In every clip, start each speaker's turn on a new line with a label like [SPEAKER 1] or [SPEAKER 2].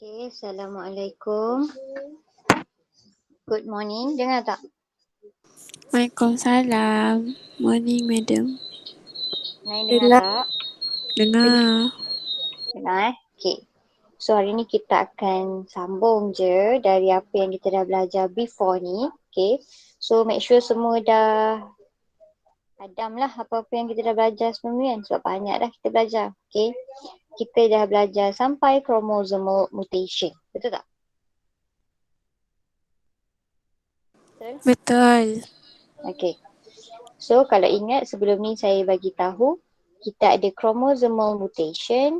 [SPEAKER 1] Okay, Assalamualaikum. Good morning. Dengar tak?
[SPEAKER 2] Waalaikumsalam. Morning, madam.
[SPEAKER 1] Nain dengar tak?
[SPEAKER 2] Dengar.
[SPEAKER 1] Dengar Okay. So hari ni kita akan sambung je dari apa yang kita dah belajar before ni. Okay. So make sure semua dah hadam lah apa-apa yang kita dah belajar sebelum ni kan. Sebab banyak dah kita belajar. Okay. Kita dah belajar sampai chromosomal mutation. Betul tak? Betul?
[SPEAKER 2] Betul.
[SPEAKER 1] Okay. So kalau ingat sebelum ni saya bagi tahu kita ada chromosomal mutation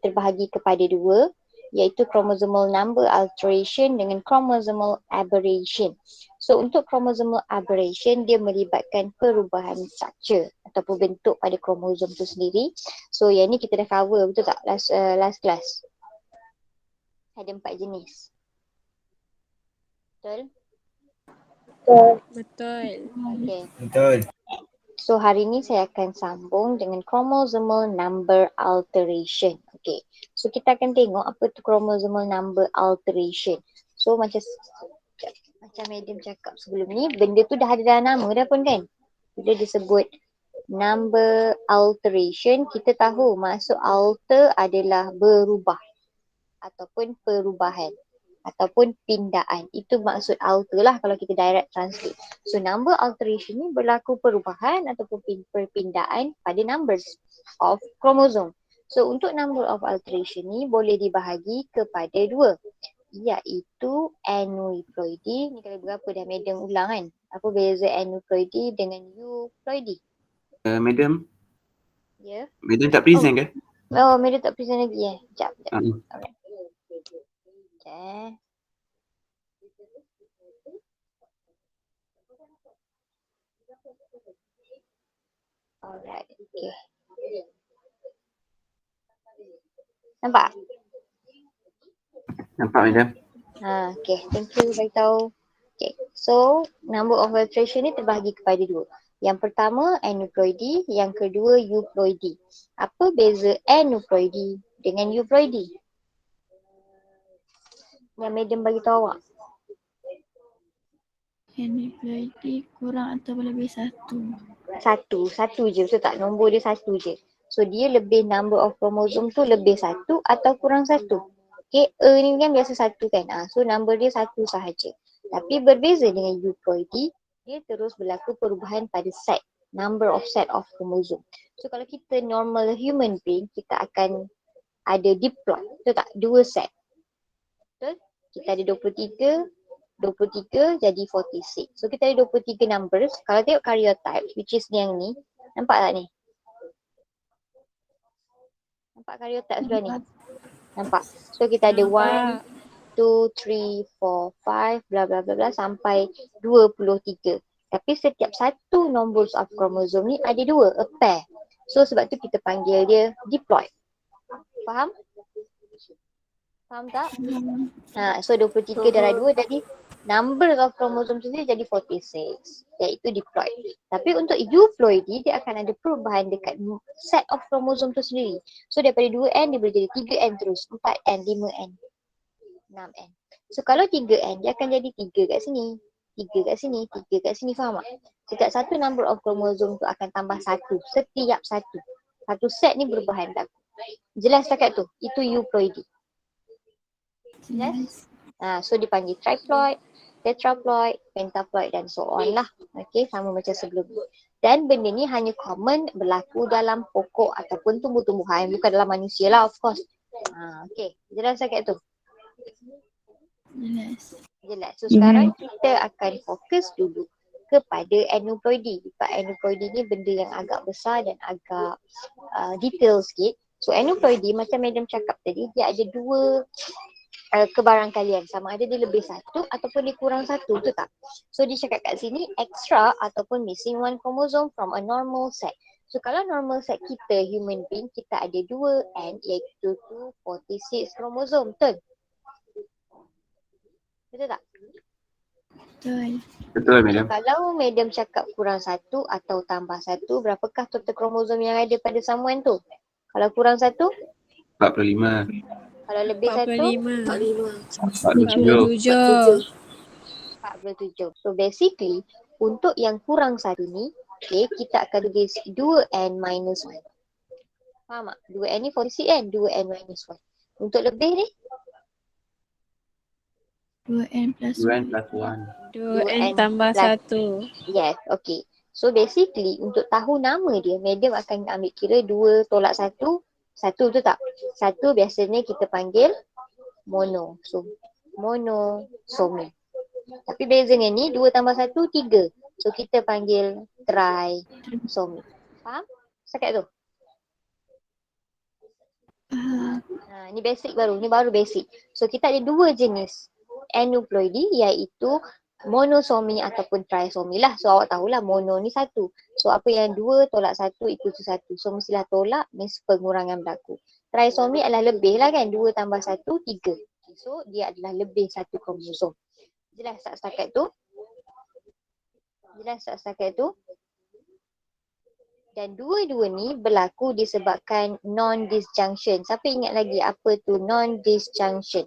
[SPEAKER 1] terbahagi kepada dua, iaitu chromosomal number alteration dengan chromosomal aberration. So untuk chromosomal aberration dia melibatkan perubahan struktur ataupun bentuk pada kromosom tu sendiri. So yang ni kita dah cover, betul tak? Last class. Ada 4 jenis. Betul?
[SPEAKER 2] Betul.
[SPEAKER 1] Okay.
[SPEAKER 3] Betul.
[SPEAKER 1] So hari ni saya akan sambung dengan chromosomal number alteration. Okay. So kita akan tengok apa tu chromosomal number alteration. So macam Madam cakap sebelum ni, benda tu dah ada dalam nama dah pun kan. Bila disebut number alteration, kita tahu maksud alter adalah berubah ataupun perubahan ataupun pindaan. Itu maksud alter lah kalau kita direct translate. So number alteration ni berlaku perubahan ataupun perpindaan pada numbers of chromosome. So untuk number of alteration ni boleh dibahagi kepada dua, iaitu aneuploidy. Ni kali berapa dah madam ulang kan? Apa beza aneuploidy dengan euploidy?
[SPEAKER 3] Madam,
[SPEAKER 1] Ya.
[SPEAKER 3] Madam tak present ke?
[SPEAKER 1] Oh, madam tak present lagi Sekejap.
[SPEAKER 3] Uh-huh.
[SPEAKER 1] Okay. Alright, okay. Nampak?
[SPEAKER 3] Nampak Madam?
[SPEAKER 1] Okay, thank you beritahu. Okay, so number of alteration ni terbahagi kepada dua. Yang pertama aneuploidy, yang kedua euploidy. Apa beza aneuploidy dengan euploidy? Yang madam bagi tahu awak.
[SPEAKER 2] Aneuploidy kurang atau lebih satu.
[SPEAKER 1] Satu je, betul tak? Nombor dia satu je. So dia lebih number of chromosome tu lebih satu atau kurang satu. Okay, ni kan biasa satu kan. So number dia satu sahaja. Tapi berbeza dengan euploidy, dia terus berlaku perubahan pada set, number of set of chromosome. So kalau kita normal human being, kita akan ada diploid, betul tak? Dua set. Betul? Kita ada 23 jadi 46. So kita ada 23 numbers. Kalau tengok karyotype, which is yang ni, nampak tak ni? Nampak karyotype sebelah ni? Nampak? So kita ada 1, 2, 3, 4, 5, bla bla bla bla sampai 23. Tapi setiap satu numbers of chromosome ni ada dua, a pair. So sebab tu kita panggil dia diploid. Faham? Faham tak? So 23 darah 2 jadi number of chromosome sendiri jadi 46, iaitu diploid. Tapi untuk euploidy dia akan ada perubahan dekat set of chromosome tu sendiri. So daripada 2N dia boleh jadi 3N terus, 4N, 5N, 6N. So kalau 3N dia akan jadi 3 kat sini, 3 kat sini, 3 kat sini, faham tak? Setiap satu number of chromosome tu akan tambah satu, setiap satu. Satu set ni perubahan tak? Jelas setakat tu? Itu euploidy. Jelas? So dipanggil triploid, tetraploid, pentaploid dan so on lah. Okay, sama macam sebelum ni. Dan benda ni hanya common berlaku dalam pokok ataupun tumbuh-tumbuhan, bukan dalam manusia lah of course. Okay, jelas tak tu? Jelas. So sekarang kita akan fokus dulu kepada aneuploidy. Sebab aneuploidy ni benda yang agak besar dan agak detail sikit. So aneuploidy macam madam cakap tadi, dia ada dua kebarangkalian, sama ada dia lebih satu ataupun dia kurang satu, betul tak? So dia cakap kat sini extra ataupun missing one chromosome from a normal set. So kalau normal set kita human being, kita ada 2N iaitu 46 chromosome, betul? Betul tak?
[SPEAKER 2] Betul.
[SPEAKER 3] Betul Madam.
[SPEAKER 1] Kalau madam cakap kurang satu atau tambah satu, berapakah total kromosom yang ada pada someone tu? Kalau kurang satu?
[SPEAKER 3] 45.
[SPEAKER 1] Kalau lebih 1,
[SPEAKER 3] 47.
[SPEAKER 1] 47. So basically, untuk yang kurang satu ni, okay, kita akan tulis 2n minus 1. Faham tak? 2n ni for C kan? 2n minus 1. Untuk lebih ni,
[SPEAKER 2] 2n plus
[SPEAKER 3] 2n
[SPEAKER 2] 1.
[SPEAKER 3] plus 1.
[SPEAKER 4] 2n
[SPEAKER 1] 2n
[SPEAKER 4] tambah
[SPEAKER 1] plus-
[SPEAKER 4] 1.
[SPEAKER 1] yes, okay. So basically, untuk tahu nama dia, madam akan ambil kira 2 tolak 1. 1 tu tak? 1 biasanya kita panggil monosomi. Tapi bezanya ni 2 tambah 1, 3. So kita panggil trisomi. Faham? Setakat tu. Ni basic baru. Ni baru basic. So kita ada 2 jenis aneuploidy iaitu monosomi ataupun trisomi lah. So awak tahulah mono ni 1. So apa yang 2 tolak 1 equal to 1. So mestilah tolak means pengurangan berlaku. Trisomi adalah lebih lah kan. 2 tambah 1, 3. So dia adalah lebih 1 kromosom. Jelas tak setakat tu? Dan dua-dua ni berlaku disebabkan non-disjunction. Siapa ingat lagi apa tu non-disjunction?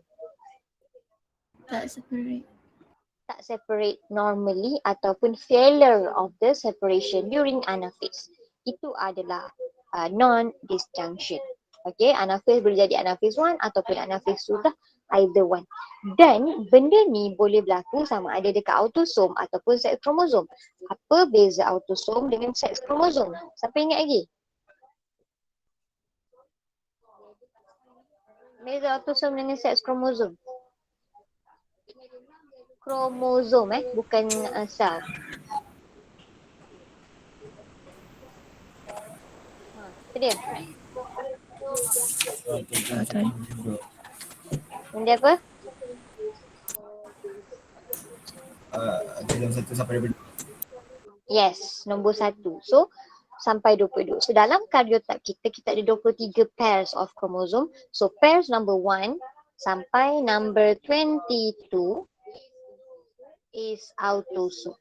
[SPEAKER 2] Tak separate.
[SPEAKER 1] Tak separate normally ataupun failure of the separation during anaphase. Itu adalah non-disjunction. Okay, anaphase boleh jadi anaphase 1 ataupun anaphase 2 lah, either one. Dan benda ni boleh berlaku sama ada dekat autosom ataupun seks kromosom. Apa beza autosom dengan seks kromosom? Siapa ingat lagi? Beza autosom dengan seks kromosom. Kromosom bukan sel. Apa dia? Benda apa?
[SPEAKER 5] Dalam 1 sampai 22.
[SPEAKER 1] Yes, nombor 1. So sampai 22. So dalam karyotype kita ada 23 pairs of chromosome. So pairs number 1 sampai number 22 is autosome.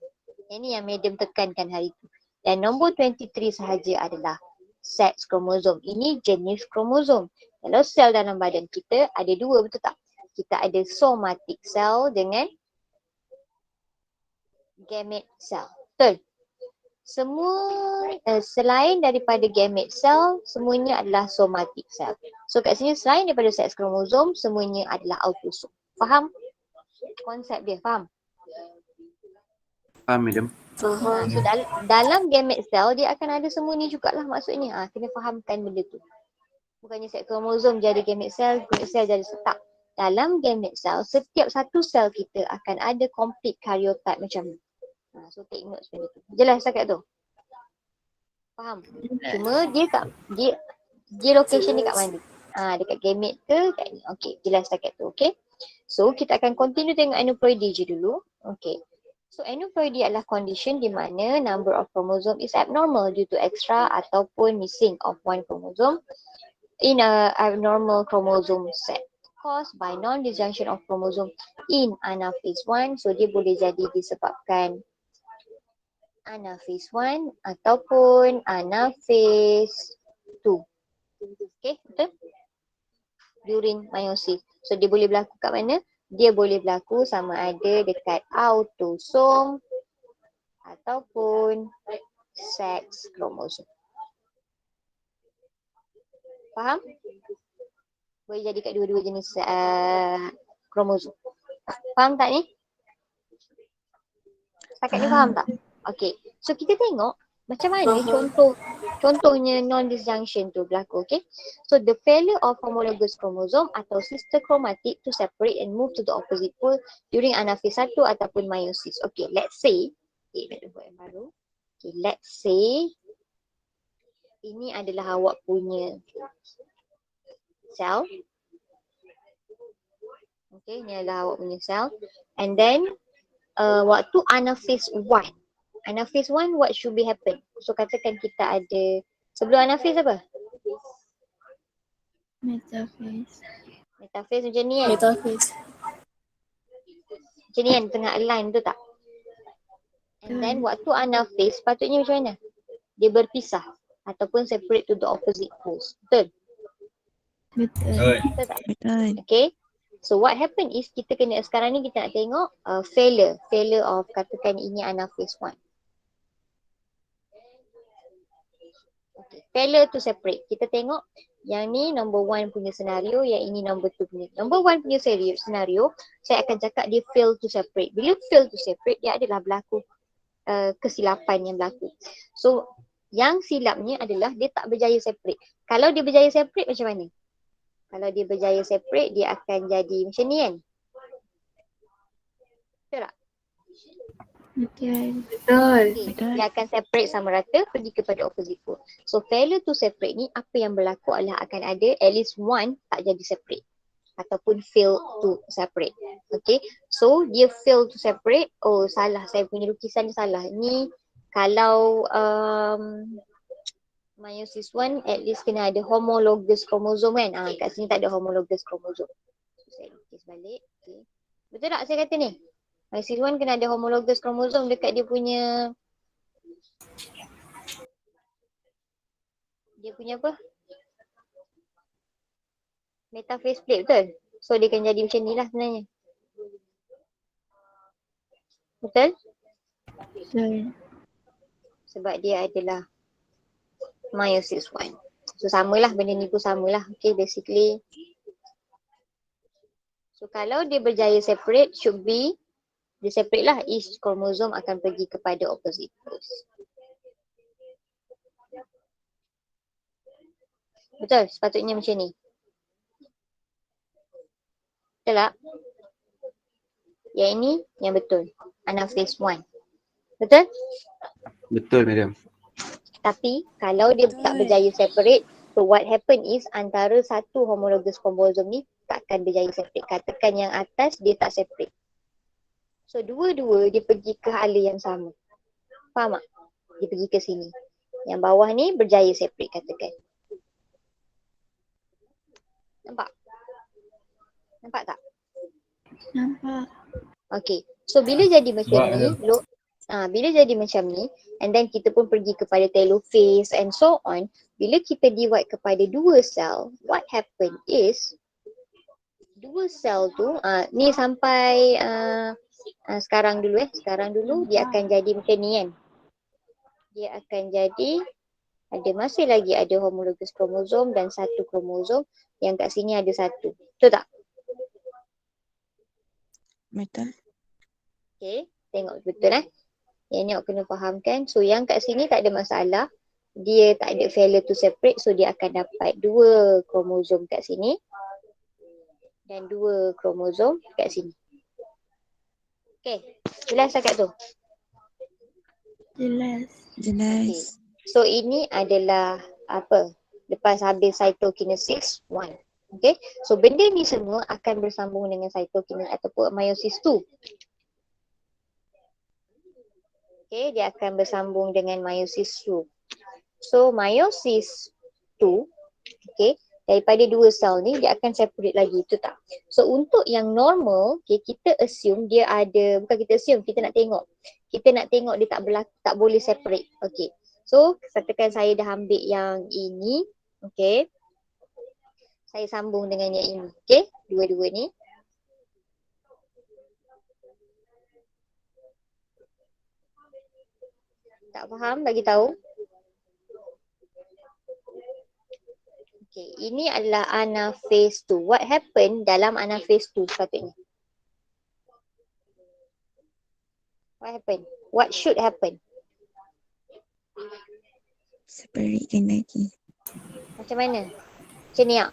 [SPEAKER 1] Ini yang madam tekankan hari itu. Dan nombor 23 sahaja adalah sex kromosom. Ini jenis kromosom. Kalau sel dalam badan kita ada 2, betul tak? Kita ada somatic cell dengan gamete cell. Betul? Semua selain daripada gamete cell, semuanya adalah somatic cell. So kat sini selain daripada sex kromosom, semuanya adalah autosom. Faham konsep dia? Faham?
[SPEAKER 3] Faham, madam?
[SPEAKER 1] So dalam gamete cell dia akan ada semua ni jugalah maksudnya. Kena fahamkan benda tu. Bukannya sex kromosom jadi gamete cell jadi tak. Dalam gamete cell, setiap satu sel kita akan ada complete karyotype macam ni. So take notes benda tu. Jelas setakat tu? Faham? Cuma dia location dia kat mana? Dekat gamete ke kat ni? Okay, jelas setakat tu. Okay. So kita akan continue tengok aneuploidy je dulu. Okay. So aneuploidy adalah condition di mana number of chromosome is abnormal due to extra ataupun missing of one chromosome in a abnormal chromosome set caused by non-disjunction of chromosome in anaphase 1. So dia boleh jadi disebabkan anaphase 1 ataupun anaphase 2. Okay, betul? During meiosis. So dia boleh berlaku kat mana? Dia boleh berlaku sama ada dekat autosom ataupun sex kromosom. Faham? Boleh jadi kat dua-dua jenis kromosom. Faham tak ni? Setakat ni faham tak? Okay. So kita tengok macam mana contohnya non-disjunction tu berlaku. Okay. So the failure of homologous chromosome atau sister chromatic to separate and move to the opposite pole during anaphase 1 ataupun meiosis. Okay, let's say nak buat yang baru. Okay, let's say ini adalah awak punya sel. Okay, ni adalah awak punya sel. And then waktu anaphase 1. Anaphase 1 what should be happen? So katakan kita ada sebelum anaphase apa?
[SPEAKER 2] Metaphase.
[SPEAKER 1] Metaphase macam ni kan? Macam ni kan tengah align tu tak? And then waktu anaphase patutnya macam mana? Dia berpisah ataupun separate to the opposite poles. Betul?
[SPEAKER 2] Betul.
[SPEAKER 1] Betul tak?
[SPEAKER 4] Betul.
[SPEAKER 1] Okay. So what happen is kita kena sekarang ni kita nak tengok failure of katakan ini anaphase 1. Okay. Failure to separate. Kita tengok yang ni number 1 punya senario, yang ini number 2 punya. Number 1 punya senario, saya akan cakap dia fail to separate. Bila fail to separate, dia adalah berlaku kesilapan yang berlaku. So yang silapnya adalah dia tak berjaya separate. Kalau dia berjaya separate macam mana? Kalau dia berjaya separate, dia akan jadi macam ni kan? Betul tak?
[SPEAKER 2] Betul.
[SPEAKER 1] Okay.
[SPEAKER 4] Betul.
[SPEAKER 1] Dia akan separate sama rata pergi kepada opposite pole. So failure to separate ni apa yang berlaku adalah akan ada at least one tak jadi separate ataupun fail to separate. Okay. So dia fail to separate. Oh salah, saya punya lukisan ni salah. Ni kalau meiosis 1 at least kena ada homologous chromosome kan. Kat sini tak ada homologous chromosome. So, saya lukis balik. Okay. Betul tak saya kata ni? Meiosis 1 kena ada homologous chromosome dekat dia punya apa? Metaphase plate, betul? So dia akan jadi macam ni lah sebenarnya. Betul?
[SPEAKER 2] Betul.
[SPEAKER 1] Sebab dia adalah meiosis 1. So samalah, benda ni pun samalah. Okay, basically. So kalau dia berjaya separate, should be dia separate lah, each chromosome akan pergi kepada opposite poles. Betul? Sepatutnya macam ni. Betul tak? Yang ini yang betul. Anaphase 1. Betul?
[SPEAKER 3] Betul, madam.
[SPEAKER 1] Tapi kalau dia tak berjaya separate, so what happen is antara satu homologous chromosome ni takkan berjaya separate. Katakan yang atas dia tak separate. So dua-dua dia pergi ke hala yang sama. Faham tak? Dia pergi ke sini. Yang bawah ni berjaya separate katakan. Nampak? Nampak tak?
[SPEAKER 2] Nampak.
[SPEAKER 1] Okay. So bila jadi macam ni, bila jadi macam ni, and then kita pun pergi kepada telophase and so on, bila kita divide kepada dua sel, what happen is dua sel tu, ni sampai sekarang dulu sekarang dulu dia akan jadi macam ni kan. Dia akan jadi masih lagi ada homologous kromosom dan satu kromosom, yang kat sini ada satu. Betul tak?
[SPEAKER 4] Betul.
[SPEAKER 1] Okay, tengok betul Yang ni awak kena fahamkan. So yang kat sini tak ada masalah. Dia tak ada failure to separate. So dia akan dapat dua kromosom kat sini. Dan dua kromosom kat sini. Okay, jelas tak kat tu?
[SPEAKER 2] Jelas.
[SPEAKER 4] Jelas.
[SPEAKER 1] So ini adalah apa? Lepas habis cytokinesis 1. Okay, so benda ni semua akan bersambung dengan cytokinesis ataupun meiosis 2. Okay, dia akan bersambung dengan meiosis 2. So meiosis 2, okay, daripada dua sel ni dia akan separate lagi, betul tak? So untuk yang normal, okay, kita assume dia ada, bukan kita assume, kita nak tengok. Kita nak tengok dia tak boleh separate. Okay, so katakan saya dah ambil yang ini, okay. Saya sambung dengan yang ini, okay, dua-dua ni. Tak faham, bagi tahu. Okay, ini adalah anaphase 2. What happened dalam anaphase 2 sepatutnya? What happened? What should happen?
[SPEAKER 4] Separatekan lagi.
[SPEAKER 1] Macam mana? Macam ni tak?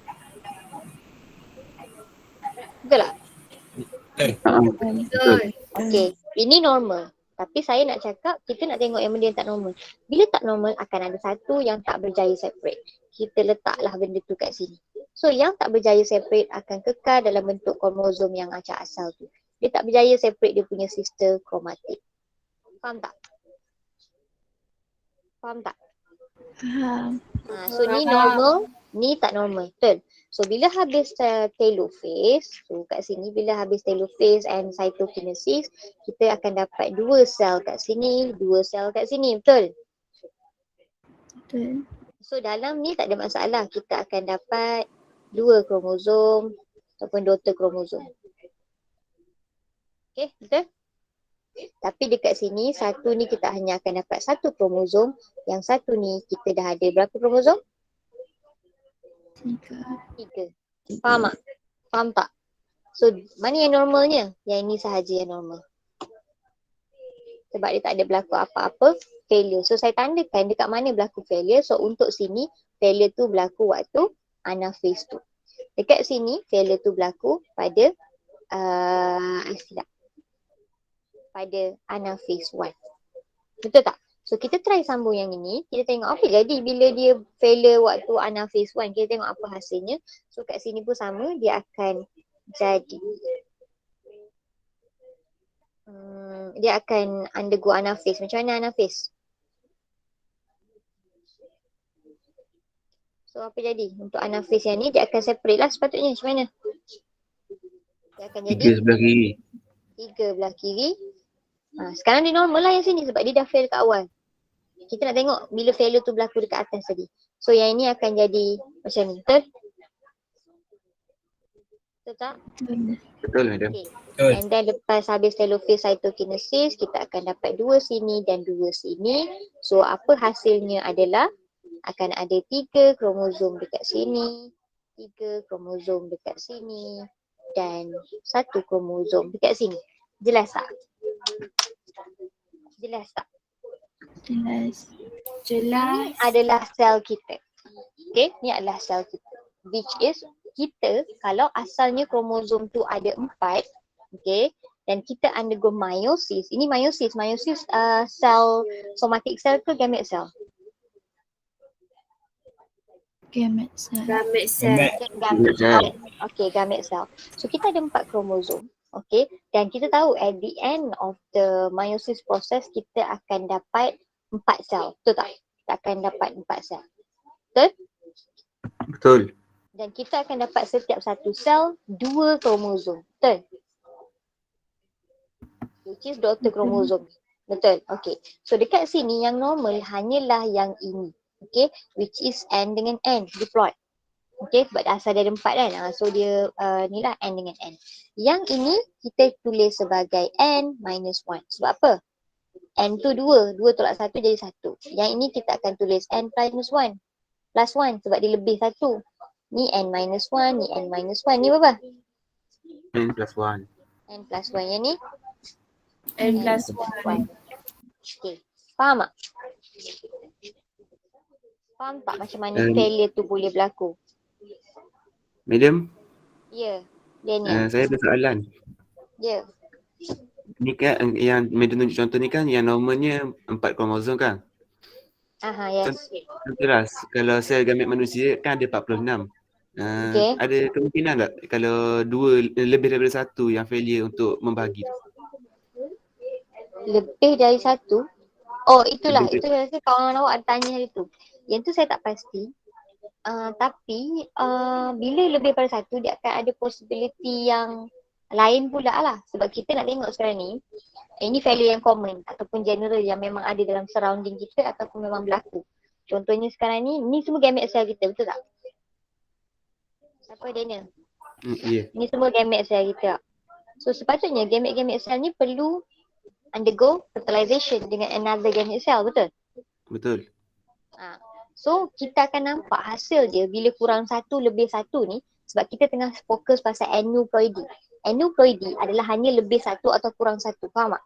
[SPEAKER 1] Betul tak?
[SPEAKER 3] Betul.
[SPEAKER 1] Okay, ini normal. Tapi saya nak cakap, kita nak tengok yang benda yang tak normal. Bila tak normal, akan ada satu yang tak berjaya separate. Kita letaklah benda tu kat sini. So yang tak berjaya separate akan kekal dalam bentuk kromosom yang acak asal tu. Dia tak berjaya separate dia punya sister kromatik. Faham tak? Faham tak?
[SPEAKER 2] Faham.
[SPEAKER 1] So ni normal, ni tak normal. Betul? So bila habis telophase, so kat sini bila habis telophase and cytokinesis, kita akan dapat dua sel kat sini, dua sel kat sini. Betul?
[SPEAKER 2] Betul.
[SPEAKER 1] So dalam ni tak ada masalah. Kita akan dapat dua kromosom ataupun daughter kromosom. Okay, betul? Tapi dekat sini, satu ni kita hanya akan dapat satu kromosom. Yang satu ni kita dah ada berapa kromosom?
[SPEAKER 2] 3.
[SPEAKER 1] 3. Faham tak? Faham tak? So, mana yang normalnya? Yang ini sahaja yang normal. Sebab dia tak ada berlaku apa-apa failure. So, saya tandakan dekat mana berlaku failure. So, untuk sini, failure tu berlaku waktu anaphase tu. Dekat sini, failure tu berlaku pada pada anaphase 1. Betul tak? So kita try sambung yang ini, kita tengok apa jadi bila dia failure waktu anaphase 1, kita tengok apa hasilnya. So kat sini pun sama, dia akan jadi dia akan undergo anaphase. Macam mana anaphase? So apa jadi? Untuk anaphase yang ni dia akan separate lah sepatutnya. Macam mana? Dia akan jadi
[SPEAKER 3] 3 sebelah kiri.
[SPEAKER 1] 3 belah kiri. Sekarang dia normal lah yang sini sebab dia dah fail kat awal. Kita nak tengok bila failure tu berlaku dekat atas tadi. So yang ini akan jadi macam ni. Betul? Betul tak?
[SPEAKER 3] Betul madam.
[SPEAKER 1] Okay. And then lepas habis telophase cytokinesis, kita akan dapat 2 sini dan 2 sini. So apa hasilnya adalah akan ada 3 kromosom dekat sini, 3 kromosom dekat sini dan 1 kromosom dekat sini. Jelas tak? Jelas tak?
[SPEAKER 2] Jelas.
[SPEAKER 1] Ini adalah sel kita. Okay, ni adalah sel kita. Which is kita kalau asalnya kromosom tu ada 4, okay, dan kita undergo meiosis. Ini meiosis sel somatic cell ke gamete cell?
[SPEAKER 2] Gamete cell.
[SPEAKER 5] Gamete cell.
[SPEAKER 1] Gamete
[SPEAKER 3] Gamete cell.
[SPEAKER 1] cell. Okay, gamete cell. So kita ada 4 kromosom. Okay, dan kita tahu at the end of the meiosis process kita akan dapat 4 sel. Betul tak? Kita akan dapat 4 sel. Betul?
[SPEAKER 3] Betul.
[SPEAKER 1] Dan kita akan dapat setiap satu sel 2 kromosom. Betul? Which is daughter kromosom. Betul? Okay. So dekat sini yang normal hanyalah yang ini. Okay. Which is N dengan N. Diploid. Okay. Sebab asal dia ada 4 kan. So dia ni lah N dengan N. Yang ini kita tulis sebagai N minus 1. Sebab apa? N tu 2. 2 tolak 1 jadi 1. Yang ini kita akan tulis N minus 1. Plus 1 sebab dia lebih 1. Ni N minus 1, ni N minus 1. Ni berapa?
[SPEAKER 3] N plus 1.
[SPEAKER 1] N plus 1. Yang ni?
[SPEAKER 5] N plus 1.
[SPEAKER 1] Okay. Faham tak? Faham tak macam mana
[SPEAKER 3] Um,
[SPEAKER 1] failure tu boleh berlaku?
[SPEAKER 3] Madam,
[SPEAKER 1] Ya. Daniel.
[SPEAKER 3] saya ada soalan.
[SPEAKER 1] Ya.
[SPEAKER 3] Ni kan yang madam tunjuk contoh ni kan yang normalnya 4 kromosom kan?
[SPEAKER 1] Aha, yes.
[SPEAKER 3] Contohlah kalau sel gamet manusia kan ada 46.
[SPEAKER 1] Okay.
[SPEAKER 3] Ada kemungkinan tak kalau lebih daripada 1 yang failure untuk membahagi tu?
[SPEAKER 1] Lebih dari 1. Oh, itulah.
[SPEAKER 3] Lebih-
[SPEAKER 1] Itu rasa kawan awak ada tanya hari tu. Yang tu saya tak pasti. Tapi bila lebih daripada 1, dia akan ada possibility yang lain pula lah. Sebab kita nak tengok sekarang ni, ini failure yang common ataupun general yang memang ada dalam surrounding kita ataupun memang berlaku. Contohnya sekarang ni semua gamete cell kita, betul tak? Siapa Daniel?
[SPEAKER 3] Ya.
[SPEAKER 1] Ni semua gamete cell kita. So sepatutnya gamete cell ni perlu undergo fertilization dengan another gamete cell, betul?
[SPEAKER 3] Betul.
[SPEAKER 1] So kita akan nampak hasil dia bila kurang 1 lebih 1 ni sebab kita tengah fokus pasal aneuploidy. Aneuploidy adalah hanya lebih 1 atau kurang 1, faham tak?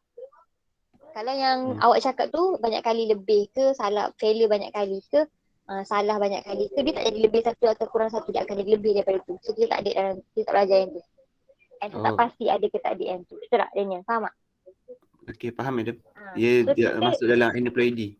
[SPEAKER 1] Kalau yang awak cakap tu banyak kali lebih ke, salah failure banyak kali ke, salah banyak kali ke, dia tak jadi lebih 1 atau kurang 1, dia akan jadi lebih daripada tu. So kita tak ada dalam, kita tak belajar yang tu. And tak pasti ada ke tak ada yang tu. Betul tak Daniel? Faham tak?
[SPEAKER 3] Okey, faham madam.
[SPEAKER 1] So
[SPEAKER 3] Dia
[SPEAKER 1] kita
[SPEAKER 3] masuk dalam aneuploidy.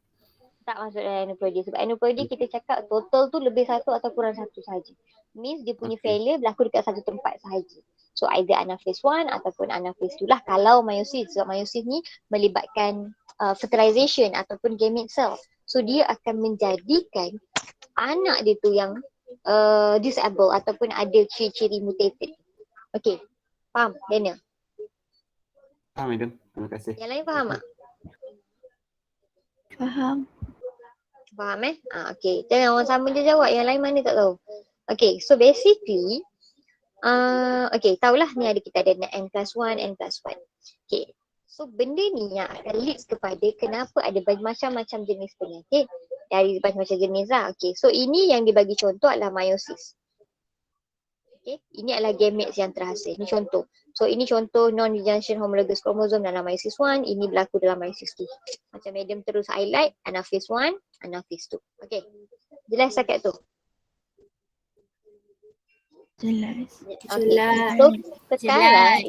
[SPEAKER 1] tak masuk dalam aneuploidy. Sebab aneuploidy kita cakap total tu lebih 1 atau kurang 1 sahaja. Means dia punya failure berlaku dekat satu tempat sahaja. So either anaphase 1 ataupun anaphase 2 lah kalau meiosis. Sebab meiosis ni melibatkan fertilization ataupun gamete cell. So dia akan menjadikan anak dia tu yang disable ataupun ada ciri-ciri mutated. Okay. Faham Daniel?
[SPEAKER 3] Faham madam. Terima kasih.
[SPEAKER 1] Yang lain faham tak?
[SPEAKER 2] Faham.
[SPEAKER 1] Faham Okay. Jangan orang sama je jawab. Yang lain mana tak tahu. Okay, so basically okay, tahulah ni kita ada n plus 1, n plus 1. Okay, so benda ni yang akan leads kepada kenapa ada macam-macam jenis penyakit dari macam-macam jenis lah. Okay, so ini yang dibagi contoh adalah meiosis. Okay, ini adalah gametes yang terhasil. Ini contoh. So ini contoh non-junction homologous chromosome dalam meiosis 1, ini berlaku dalam meiosis 2. Macam medium terus highlight, anaphase 1, anaphase 2. Okay, jelas setakat tu?
[SPEAKER 2] Jelas.
[SPEAKER 5] Jelas.
[SPEAKER 1] So sekarang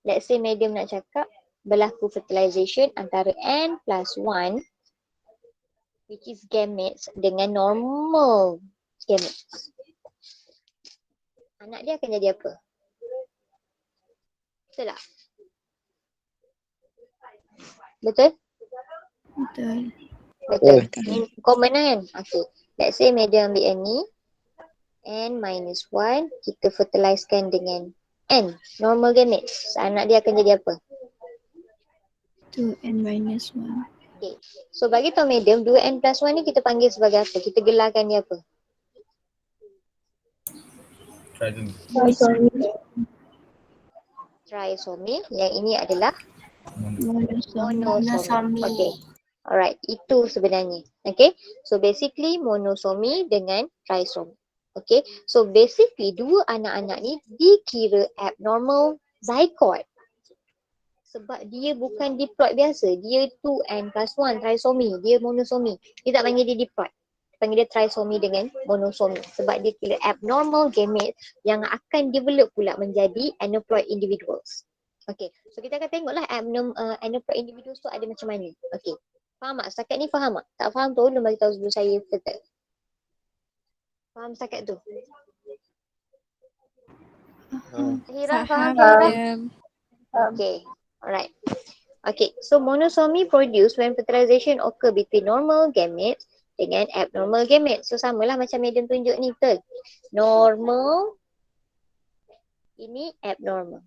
[SPEAKER 1] let's say medium nak cakap berlaku fertilization antara n plus 1 which is gametes dengan normal gametes. Anak dia akan jadi apa? Betul tak? Betul?
[SPEAKER 2] Betul.
[SPEAKER 1] Betul. Common lah kan? Okay. Let's say medium ambil n ni. N minus 1. Kita fertilizekan dengan n. Normal gametes. Anak dia akan jadi apa?
[SPEAKER 2] 2n minus 1.
[SPEAKER 1] Okay. So bagi tahu medium 2n plus 1 ni kita panggil sebagai apa? Kita gelarkan dia apa? Trisomy. Yang ini adalah monosomy. Okay. Alright, itu sebenarnya. Okay. So basically monosomy dengan trisomy. Okay. So basically dua anak-anak ni dikira abnormal zygote. Sebab dia bukan diploid biasa. Dia 2n plus 1 trisomy. Dia monosomy. Dia tak panggil dia diploid. Panggil dia trisomy dengan monosomy. Sebab dia kira abnormal gamete yang akan develop pula menjadi aneuploid individuals. Okay. So kita akan tengoklah aneuploid individuals tu ada macam mana. Okay. Faham tak? Setakat ni faham tak? Tak faham tu tolong bagi tahu sebelum saya tetap. Faham setakat tu? Hira faham? Okay. Alright. Okay. So monosomy produced when fertilization occur between normal gametes dengan abnormal gametes. So samalah macam medium tunjuk ni, betul? Normal. Ini abnormal.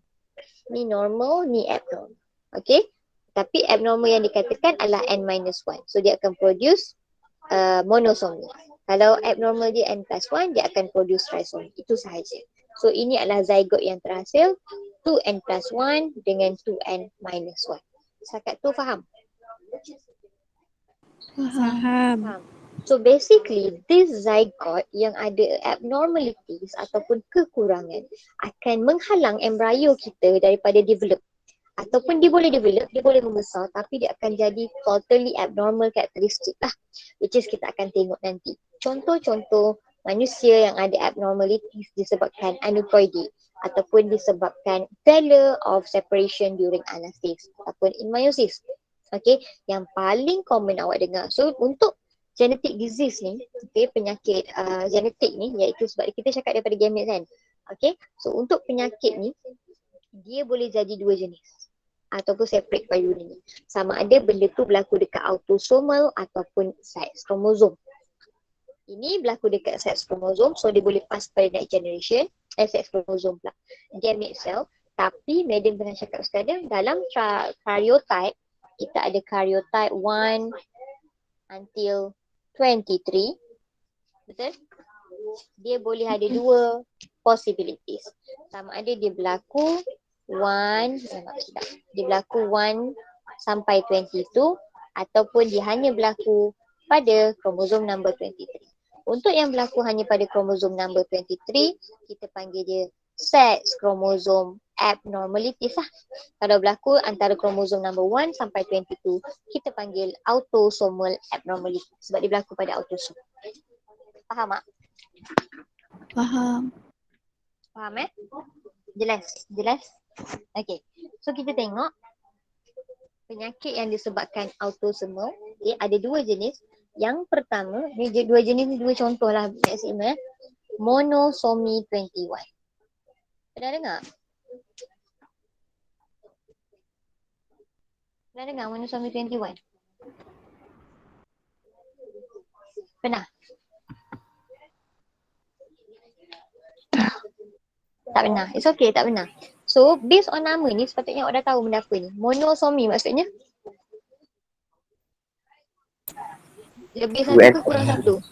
[SPEAKER 1] Ni normal, ni abnormal. Okay. Tapi abnormal yang dikatakan adalah n minus 1. So dia akan produce monosomy. Kalau abnormal dia n plus 1, dia akan produce trisomy. Itu sahaja. So ini adalah zygote yang terhasil 2n plus 1 dengan 2n minus 1. Setakat tu faham?
[SPEAKER 2] Faham.
[SPEAKER 1] So basically this zygote yang ada abnormalities ataupun kekurangan akan menghalang embryo kita daripada develop. Ataupun dia boleh develop, dia boleh membesar tapi dia akan jadi totally abnormal karakteristik lah. Which is kita akan tengok nanti. Contoh-contoh manusia yang ada abnormalities disebabkan aneuploidy ataupun disebabkan failure of separation during anaphase ataupun in meiosis. Okay, yang paling common awak dengar. So untuk genetic disease ni, okay, penyakit genetik ni iaitu sebab kita cakap daripada gametes kan. Okay, so untuk penyakit ni dia boleh jadi dua jenis ataupun separate by unit. Sama ada benda tu berlaku dekat autosomal ataupun sex kromosom. Ini berlaku dekat sex kromosom, so dia boleh pass pada next generation, sex kromosom pula, gamete cell. Tapi medium dengan cakap sekarang dalam karyotype, kita ada karyotype 1 until 23. Betul? Dia boleh ada dua possibilities. Sama ada dia berlaku 1 sampai 22 ataupun dia hanya berlaku pada kromosom number 23. Untuk yang berlaku hanya pada kromosom number 23, kita panggil dia sex kromosom abnormalities lah. Kalau berlaku antara kromosom number 1 sampai 22, kita panggil autosomal abnormality sebab dia berlaku pada autosom. Faham tak?
[SPEAKER 2] Faham.
[SPEAKER 1] Faham Jelas? Jelas? Okay. So kita tengok penyakit yang disebabkan autosomal. Okay, ada dua jenis. Yang pertama, ni dua jenis ni dua contoh lah maksimum. Monosomy 21. Pernah dengar? Pernah dengar monosomy 21? Pernah? Tak pernah. It's okay, tak pernah. So, based on nama ni, sepatutnya awak dah tahu benda apa ni. Monosomy maksudnya? Lebih satu ke kurang satu?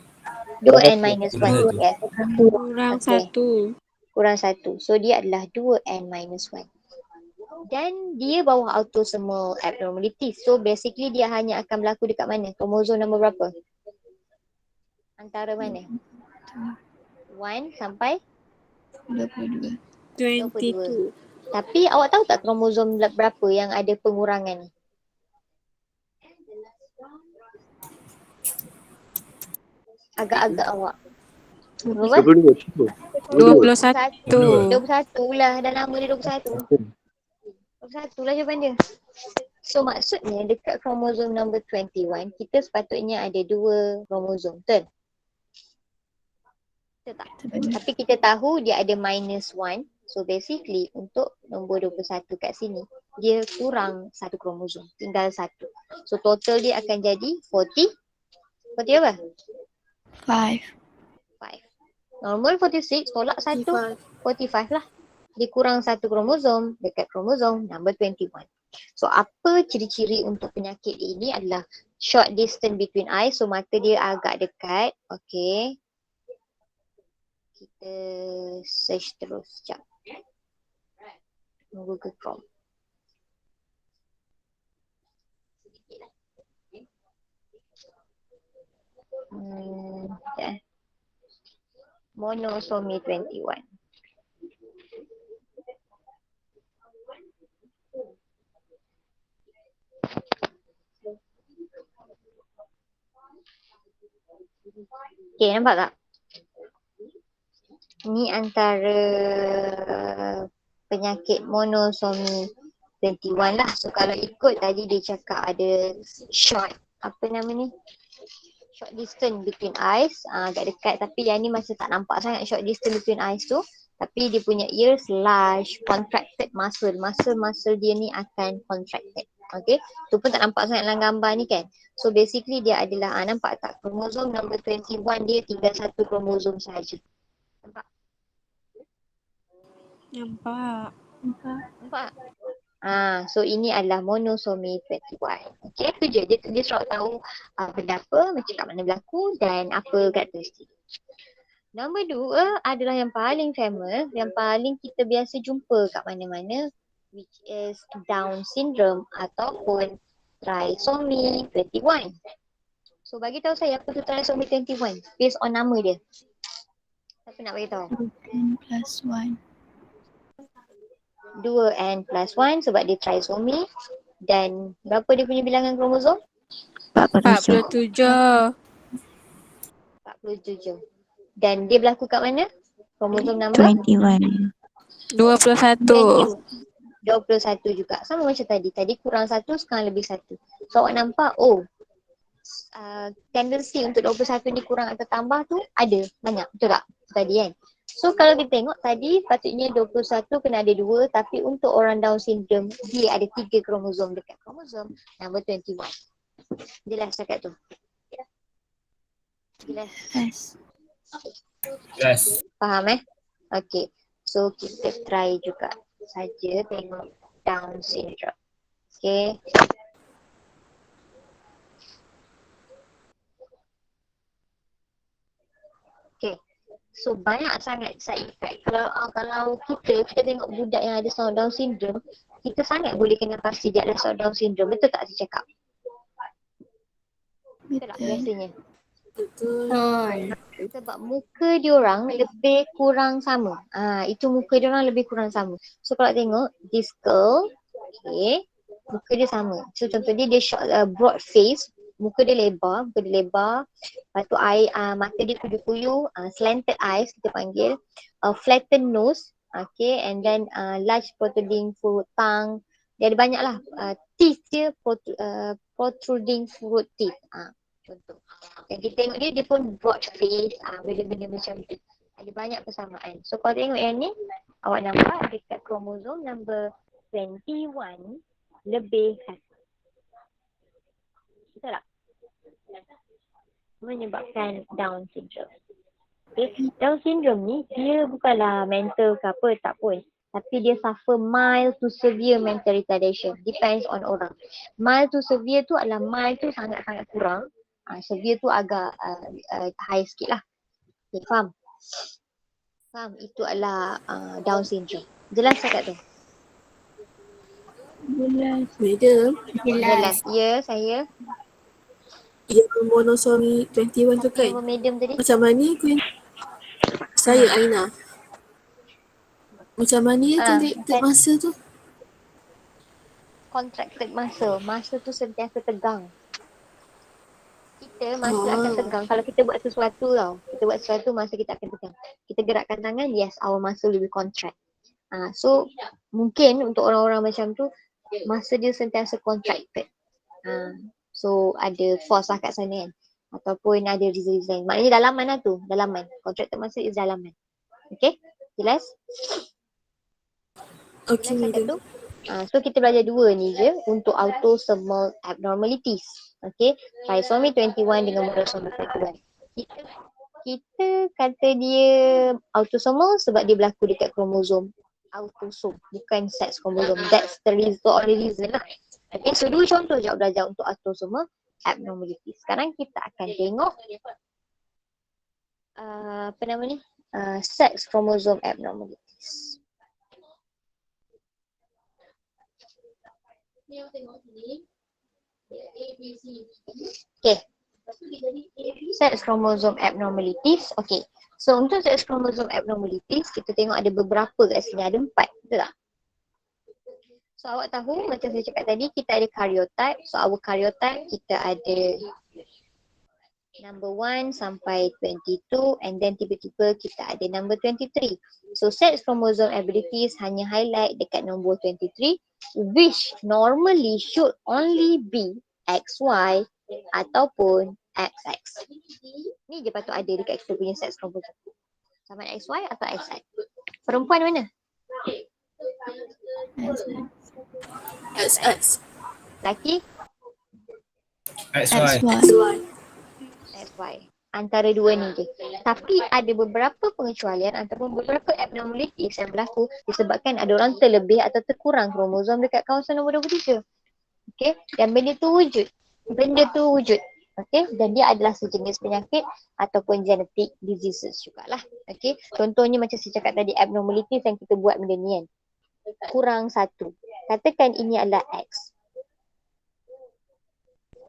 [SPEAKER 1] 2n minus 1.
[SPEAKER 6] Kurang
[SPEAKER 1] Yes.
[SPEAKER 7] Kurang
[SPEAKER 1] Okay.
[SPEAKER 7] 1.
[SPEAKER 1] Kurang 1. So dia adalah 2n minus 1. Dan dia bawah autosomal abnormality. So basically dia hanya akan berlaku dekat mana? Kromosom nombor berapa? Antara mana? 1 sampai
[SPEAKER 2] 22.
[SPEAKER 7] 22.
[SPEAKER 1] Tapi awak tahu tak kromosom berapa yang ada pengurangan ni? Agak-agak awak. Berapa?
[SPEAKER 7] 21.
[SPEAKER 1] 21 lah. Dah nama dia 21. 21 lah jawapan dia. So maksudnya dekat kromosom number 21 kita sepatutnya ada 2 kromosom. Betul? Betul tak? Tapi kita tahu dia ada minus 1. So basically untuk nombor 21 kat sini dia kurang 1 kromosom. Tinggal 1. So total dia akan jadi 40 apa?
[SPEAKER 2] 5.
[SPEAKER 1] 5. Normal 46 tolak 1. 45 lah. Dia kurang 1 kromosom dekat kromosom number 21. So apa ciri-ciri untuk penyakit ini adalah short distance between eyes. So mata dia agak dekat. Okay. Kita search terus sekejap. Google Chrome. Okay. Monosomy 21. Okay, nampak tak? Ni antara penyakit monosomy 21 lah. So kalau ikut tadi dia cakap ada short, apa nama ni? Short distance between eyes, agak dekat, tapi yang ni masih tak nampak sangat short distance between eyes tu. Tapi dia punya ears large, contracted muscle. Muscle dia ni akan contracted. Okay, tu pun tak nampak sangat dalam gambar ni kan. So basically dia adalah, nampak tak kromosom number 21 dia tinggal 1 kromosom saja. Nampak? Nampak? So ini adalah monosomy 21. Okay, tu je. Dia selalu tahu benda apa, macam kat mana berlaku dan apa karakteristik. Nombor 2 adalah yang paling famous, yang paling kita biasa jumpa kat mana-mana, which is Down syndrome ataupun trisomy 21. So bagi tahu saya apa tu trisomy 21 based on nama dia. Siapa nak bagi tahu?
[SPEAKER 2] 2n plus 1.
[SPEAKER 1] 2n plus 1 sebab dia trisomy. Dan berapa dia punya bilangan kromosom?
[SPEAKER 7] 47.
[SPEAKER 1] 47. Dan dia berlaku kat mana? Kromosom number?
[SPEAKER 4] 21.
[SPEAKER 7] 21.
[SPEAKER 1] 21 juga. Sama macam tadi. Tadi kurang 1, sekarang lebih 1. So awak nampak, tendensi untuk 21 ni kurang atau tambah tu ada. Banyak. Betul tak? Tadi kan? So kalau kita tengok tadi patutnya 21 kena ada 2, tapi untuk orang Down syndrome dia ada 3 kromosom dekat kromosom number 21. Jelas cakap tu? Jelas?
[SPEAKER 6] Yes.
[SPEAKER 1] Faham Okay. So kita try juga saja tengok Down syndrome. Okay. Okay. So banyak sangat side effect. Kalau kita tengok budak yang ada Down syndrome, kita sangat boleh kena pasti dia ada Down syndrome. Betul tak saya cakap? Betul tak biasanya?
[SPEAKER 5] Betul.
[SPEAKER 1] Sebab muka diorang lebih kurang sama. Itu muka diorang lebih kurang sama. So kalau tengok this girl, okay, muka dia sama. So contoh dia short, broad face, muka dia lebar. Lepas tu mata dia kuyu-kuyu, slanted eyes kita panggil, flattened nose, okay, and then large protruding fruit tongue. Dia ada banyak lah. Teeth dia protruding fruit teeth. Contoh. Dan kita tengok dia pun broad face, benda-benda macam tu. Ada banyak persamaan. So kalau tengok yang ni, awak nampak dekat kromosom number 21 lebih 1. Betul tak? Menyebabkan Down syndrome. Okay. Down syndrome ni dia bukanlah mental ke apa, tak pun. Tapi dia suffer mild to severe mental retardation. Depends on orang. Mild to severe tu adalah mild tu sangat-sangat kurang. Severe tu agak high sikit lah. Okay, faham? Faham, itu adalah Down syndrome. Jelas cakap tu?
[SPEAKER 2] Jelas.
[SPEAKER 5] Madam,
[SPEAKER 1] Jelas. Ya, saya.
[SPEAKER 5] yang monosomi 21 tu
[SPEAKER 1] Siapa
[SPEAKER 5] kan?
[SPEAKER 1] yang bermedium tadi?
[SPEAKER 5] Macam mana saya Aina. Macam mana contracted
[SPEAKER 1] kan
[SPEAKER 5] masa tu?
[SPEAKER 1] contracted muscle. Muscle tu sentiasa tegang. Kita masa akan tegang. Kalau kita buat sesuatu tau. Kita buat sesuatu masa kita akan tegang. Kita gerakkan tangan, yes, our muscle will be contract. So mungkin untuk orang-orang macam tu, masa dia sentiasa contracted. So ada force lah kat sana kan. Ataupun ada reason. Maknanya dalaman lah tu. Dalaman. Contracted muscle is dalaman. Okay? Jelas?
[SPEAKER 5] Okay,
[SPEAKER 1] Jelas cakap tu?
[SPEAKER 5] madam.
[SPEAKER 1] So kita belajar dua ni je untuk autosomal abnormalities. Okay, trisomy 21 dengan monosomy 21. Kita kata dia autosomal sebab dia berlaku dekat kromosom autosom, bukan sex kromosom. That's the only reason lah. Okay, so dua contoh je belajar untuk autosomal abnormalities. Sekarang kita akan tengok apa nama ni? Sex chromosome abnormalities. Okay. Sex chromosome abnormalities. Okay. So untuk sex chromosome abnormalities, kita tengok ada beberapa kat sini. Ada 4. Betul tak? So awak tahu macam saya cakap tadi, kita ada karyotype. So our karyotype kita ada number 1 sampai 22 and then tiba-tiba kita ada number 23. So sex chromosome abnormalities hanya highlight dekat nombor 23, which normally should only be XY ataupun XX. Ni je patut ada dekat kita punya sex chromosome. Sama XY atau XX. Perempuan mana?
[SPEAKER 5] XX.
[SPEAKER 1] Laki?
[SPEAKER 2] XY.
[SPEAKER 5] XY.
[SPEAKER 1] XY. Antara dua ni je. Tapi ada beberapa pengecualian ataupun beberapa abnormalities yang berlaku disebabkan ada orang terlebih atau terkurang kromosom dekat kawasan nombor 23. Okay. Dan benda tu wujud. Okay. Dan dia adalah sejenis penyakit ataupun genetic diseases jugalah. Okay. Contohnya macam saya cakap tadi, abnormalities yang kita buat benda ni kan. Kurang satu. Katakan ini adalah X.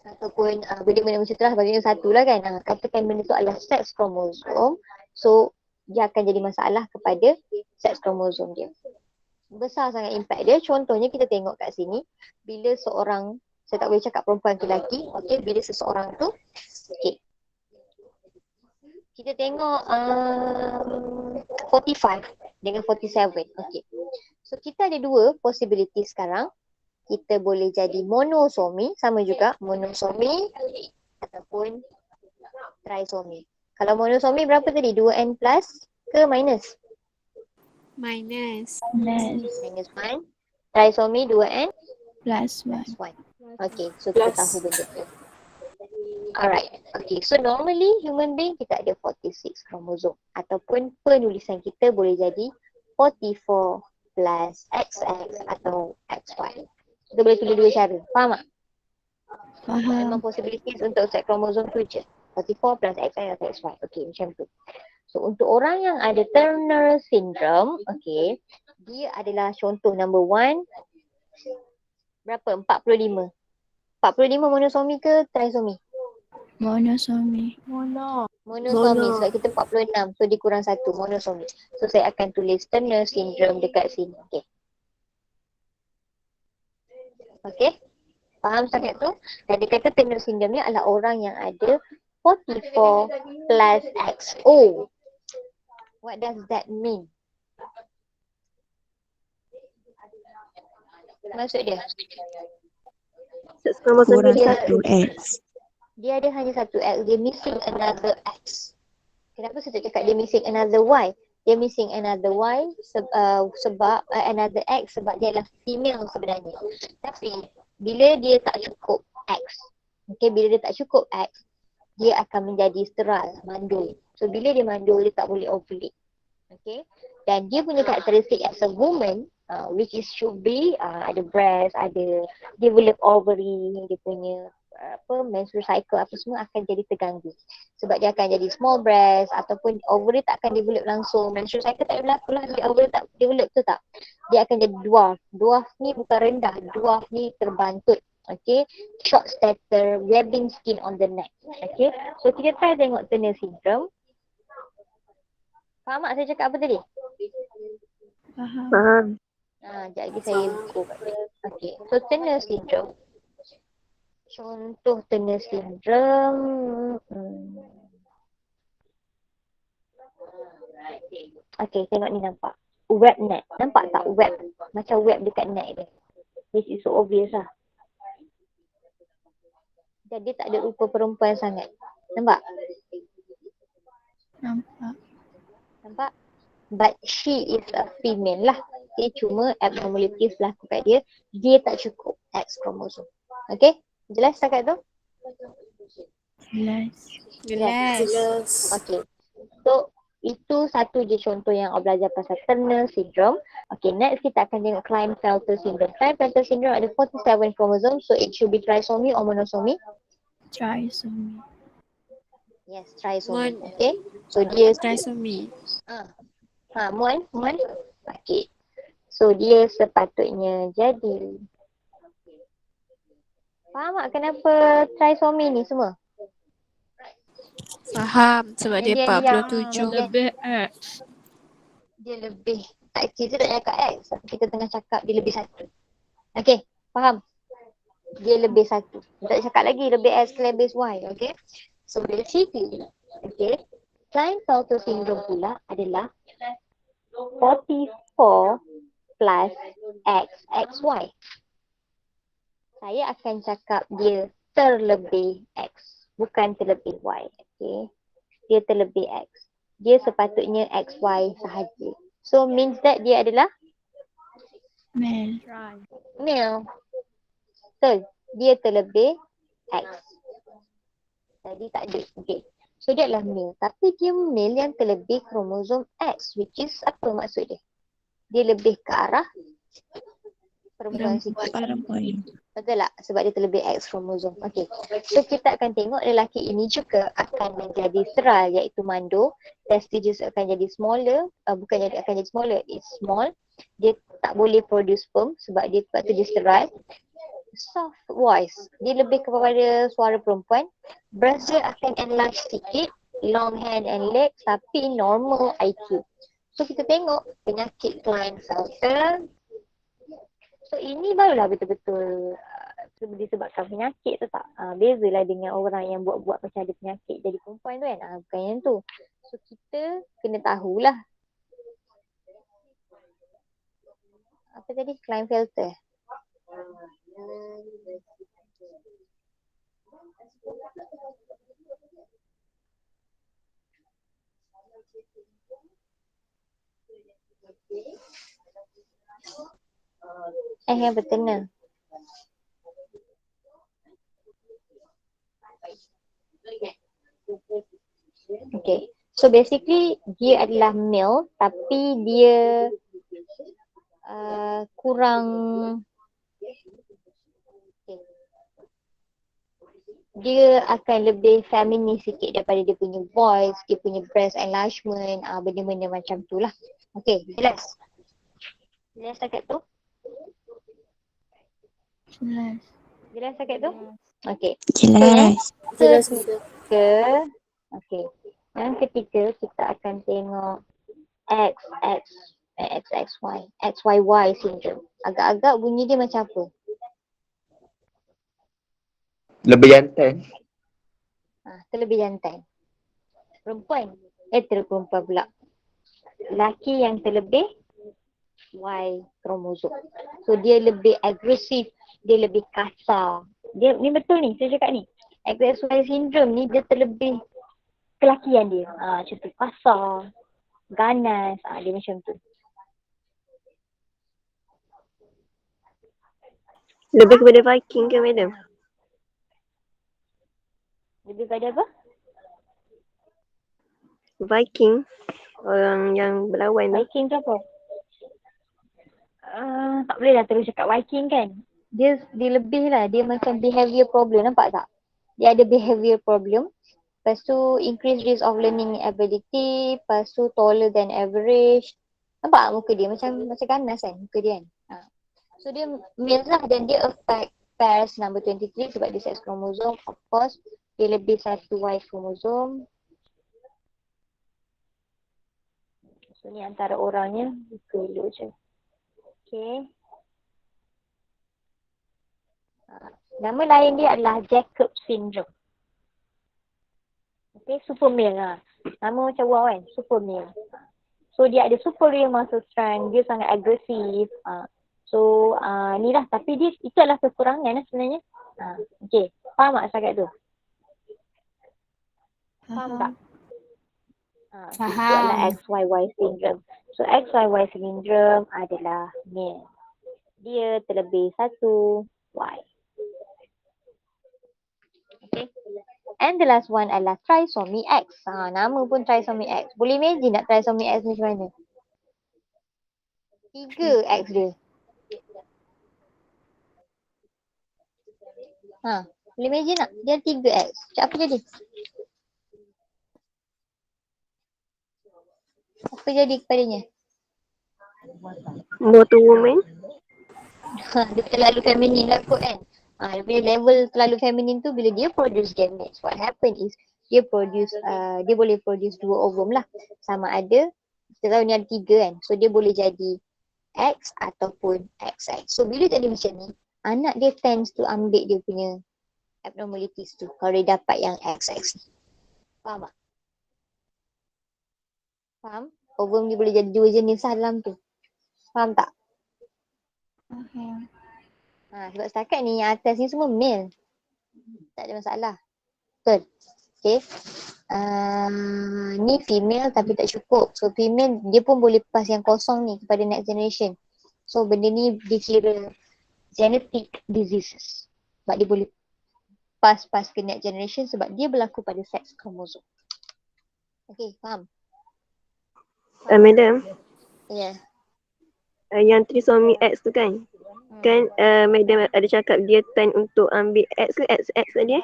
[SPEAKER 1] Ataupun benda-benda macam tu lah, bagainya satu lah kan. Katakan benda tu adalah sex chromosome. So dia akan jadi masalah kepada sex chromosome dia. Besar sangat impact dia. Contohnya kita tengok kat sini, bila seorang, saya tak boleh cakap perempuan ke lelaki, okay, bila seseorang tu, okay, kita tengok 45 dengan 47, okay. So kita ada dua possibility sekarang. Kita boleh jadi monosomi, sama juga monosomi ataupun trisomi. Kalau monosomi berapa tadi? 2n plus ke minus?
[SPEAKER 7] Minus.
[SPEAKER 1] Minus 1. Trisomi 2n
[SPEAKER 2] Plus 1.
[SPEAKER 1] plus 1. Okay, so kita tahu benda tu. Alright, okay. So normally human being kita ada 46 kromosom ataupun penulisan kita boleh jadi 44 plus XX atau XY. Kita boleh tulis dua cara. Faham tak?
[SPEAKER 2] Faham.
[SPEAKER 1] Memang possibilities untuk sex kromosom tu je. 44 plus XY atau XY. Okay, macam tu. So untuk orang yang ada Turner syndrome, okay, dia adalah contoh number 1. Berapa? 45. 45 monosomi ke trisomi?
[SPEAKER 2] Monosomi.
[SPEAKER 1] Monosomi sebab kita 46. So dikurang 1 monosomi. So saya akan tulis Turner syndrome dekat sini. Okay. Okay. Faham sangat tu? Dan dia kata Turner syndrome ni adalah orang yang ada 44 plus XO. What does that mean? Maksud dia?
[SPEAKER 4] Kurang satu X.
[SPEAKER 1] Dia ada hanya satu X. Dia missing another X. Kenapa saya tak cakap dia missing another Y? Dia missing another Y sebab another X sebab dia adalah female sebenarnya. Tapi bila dia tak cukup X, okay, bila dia tak cukup X, dia akan menjadi sterile, mandul. So bila dia mandul, dia tak boleh ovulate. Okay. Dan dia punya karakteristik as a woman, which is should be ada breast, ada develop ovary, dia punya menstrual cycle apa semua akan jadi terganggu. Sebab dia akan jadi small breast ataupun ovary tak akan develop langsung. Menstrual cycle tak berlaku lah, ovary tak develop tu tak. Dia akan jadi dwarf. Dwarf ni bukan rendah, dwarf ni terbantut. Okay, short stature, webbing skin on the neck. Okay, so kita try tengok Turner syndrome. Faham tak saya cakap apa tadi?
[SPEAKER 2] Faham.
[SPEAKER 4] Faham.
[SPEAKER 1] Sekejap lagi saya buku kat dia. Okay, so Turner syndrome. Contoh Turner syndrome. Okay, tengok ni nampak. Web neck. Nampak tak web? Macam web dekat neck dia. This is so obvious lah. Jadi dia tak ada rupa perempuan sangat. Nampak?
[SPEAKER 2] Nampak.
[SPEAKER 1] Nampak? But she is a female lah. Okay, cuma abnormalities berlaku kat dia. Dia tak cukup X chromosome. Okay? Jelas setakat tu?
[SPEAKER 2] Jelas.
[SPEAKER 7] Jelas.
[SPEAKER 5] Jelas.
[SPEAKER 1] Okay. So, itu satu je contoh yang awak belajar pasal Turner syndrome. Okay, next kita akan tengok Klinefelter syndrome. Klinefelter syndrome ada 47 chromosome. So, it should be trisomy or monosomy?
[SPEAKER 2] Trisomy.
[SPEAKER 1] Yes, trisomy. Okay. So, dia
[SPEAKER 7] Trisomy.
[SPEAKER 1] Mon. Okay. So, dia sepatutnya jadi. Faham tak kenapa trisomy ni semua?
[SPEAKER 7] Faham sebab dia
[SPEAKER 1] Yang
[SPEAKER 7] 47.
[SPEAKER 2] Lebih X.
[SPEAKER 1] dia lebih. Kita tak cakap X. Kita tengah cakap dia lebih satu. Okay. Faham? Dia lebih satu. Tak cakap lagi lebih X lebih Y. Okay. So, basically. Okay. Klinefelter syndrome pula adalah 44 plus XXY. Saya akan cakap dia terlebih X. Bukan terlebih Y. Okay. Dia terlebih X. Dia sepatutnya XY sahaja. So means that dia adalah
[SPEAKER 2] Male.
[SPEAKER 1] male. Betul. Dia terlebih X. Jadi tak ada. Okay. So dia adalah male. Tapi dia male yang terlebih kromosom X. Which is apa maksud dia? Dia lebih ke arah perempuan sikit.
[SPEAKER 4] Perempuan.
[SPEAKER 1] Betul tak? Sebab dia terlebih X kromosom. Okay. So kita akan tengok lelaki ini juga akan menjadi sterile iaitu mando. Testes akan jadi smaller. Bukan jadi akan jadi smaller. It's small. Dia tak boleh produce sperm sebab dia sebab tu dia sterile. Soft voice. Dia lebih kepada suara perempuan. Breast dia akan enlarge sikit. Long hand and legs tapi normal IQ. So kita tengok penyakit Klinefelter. So ini barulah betul-betul disebabkan penyakit tu tak. Bezalah dengan orang yang buat-buat macam ada penyakit jadi perempuan tu kan. Bukan yang tu. So kita kena tahulah. Apa tadi? Klinefelter. Yang bertena. Okay. So basically dia adalah male tapi dia kurang dia akan lebih feminin sikit daripada dia punya voice, dia punya breast enlargement, benda-benda macam tu lah. Okay, jelas? Jelas setakat tu?
[SPEAKER 2] Jelas.
[SPEAKER 1] Jelas setakat tu? Okay.
[SPEAKER 4] Jelas.
[SPEAKER 5] Jelas Mida.
[SPEAKER 1] Okay. Yang ketiga kita akan tengok XXY, XYY syndrome. Agak-agak bunyi dia macam apa?
[SPEAKER 6] Lebih jantan.
[SPEAKER 1] Terlebih jantan. Perempuan. Perempuan pula. Lelaki yang terlebih Y kromosom. So dia lebih agresif, dia lebih kasar. Dia ni betul ni saya cakap ni. XXY syndrome ni dia terlebih kelakian dia. Macam tu kasar, ganas, dia macam tu.
[SPEAKER 4] Lebih kepada Viking ke madam?
[SPEAKER 1] Lebih pada apa?
[SPEAKER 4] Viking. Orang yang berlawan tu.
[SPEAKER 1] Viking tu apa? Tak boleh lah terus cakap Viking kan. dia lebih lah. Dia macam behavior problem. Nampak tak? Dia ada behavior problem. Lepas tu increase risk of learning ability. Lepas tu taller than average. Nampak muka dia macam ganas kan muka dia kan. So dia male lah dan dia affect pairs number 23 sebab dia sex chromosome. Of course dia lebih satu Y chromosome. So ni antara orangnya. Buka dulu je. Okay. Nama lain dia adalah Jacob syndrome. Okay, super male lah. Nama macam wow kan, super male. So dia ada super real muscle strength, dia sangat agresif. So ni lah, tapi dia itu adalah kekurangan lah sebenarnya. Okay, faham tak cakap tu? Faham tak? Itu adalah XYY syndrome. So XYY syndrome adalah male. Dia terlebih satu Y. Okay. And the last one adalah trisomy X. Nama pun trisomy X. Boleh imagine nak trisomy X ni macam mana? 3 X dia. Boleh imagine tak? Dia 3 X. Apa jadi? Apa jadi kepadanya?
[SPEAKER 4] More to woman.
[SPEAKER 1] Dia terlalu feminin lah kot kan. Dia punya level terlalu feminin tu bila dia produce gametes. What happen is dia boleh produce 2 ovum lah. Sama ada, kita tahu ni ada 3 kan. So dia boleh jadi X ataupun XX. So bila jadi macam ni, anak dia tends to ambil dia punya abnormalities tu. Kalau dia dapat yang XX ni. Faham tak? Faham? Ovum dia boleh jadi 2 jenis lah dalam tu. Faham tak?
[SPEAKER 2] Faham.
[SPEAKER 1] Sebab setakat ni yang atas ni semua male. Tak ada masalah. Betul. Okay. Ni female tapi tak cukup. So female dia pun boleh pass yang kosong ni kepada next generation. So benda ni dikira genetic diseases. Sebab dia boleh pass ke next generation sebab dia berlaku pada sex chromosome. Okay, faham?
[SPEAKER 4] Madam,
[SPEAKER 1] Ya.
[SPEAKER 4] yang trisomy X tu kan? Kan madam ada cakap dia tend untuk ambil X ke XX tadi?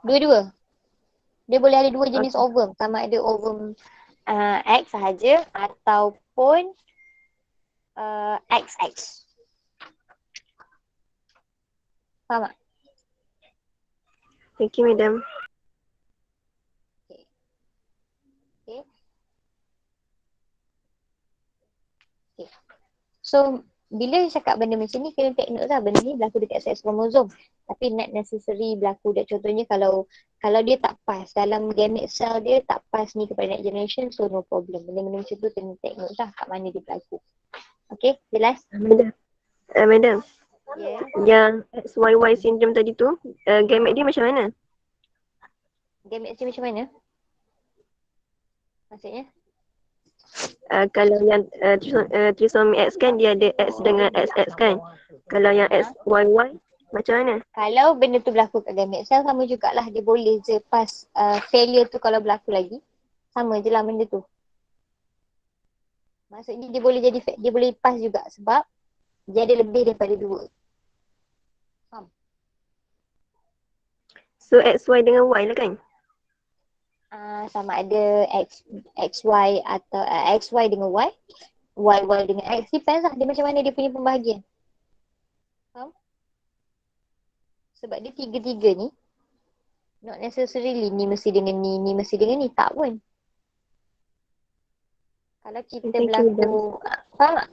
[SPEAKER 1] Dua-dua. Dia boleh ada 2 jenis ovum. Sama ada ovum X sahaja ataupun XX. Faham tak?
[SPEAKER 4] Thank you madam.
[SPEAKER 1] Okay. So bila cakap benda macam ni kena take note lah benda ni berlaku dekat sex chromosome. Tapi not necessary berlaku dekat contohnya kalau dia tak pass dalam gamete cell dia tak pass ni kepada next generation so no problem. Benda-benda macam tu kena take note lah kat mana dia berlaku. Okay, jelas?
[SPEAKER 4] Madam. Madam.
[SPEAKER 1] Yeah.
[SPEAKER 4] Yang XYY syndrome tadi tu, gamete dia macam mana?
[SPEAKER 1] Gamete dia macam mana? Maksudnya?
[SPEAKER 4] Kalau yang trisomy X kan dia ada X dengan XX kan. Kalau yang XYY macam mana?
[SPEAKER 1] Kalau benda tu berlaku kat gamete cell sama jugalah dia boleh je pass failure tu kalau berlaku lagi. Sama je lah benda tu. Maksudnya dia boleh pass juga sebab dia ada lebih daripada 2. Faham?
[SPEAKER 4] So XY dengan Y lah kan?
[SPEAKER 1] Sama ada XY atau XY dengan Y, YY dengan X. Depends lah dia macam mana dia punya pembahagian. Faham? Sebab dia 3-3 ni not necessarily ni mesti dengan ni mesti dengan ni. Tak pun. Kalau kita berlaku, faham tak?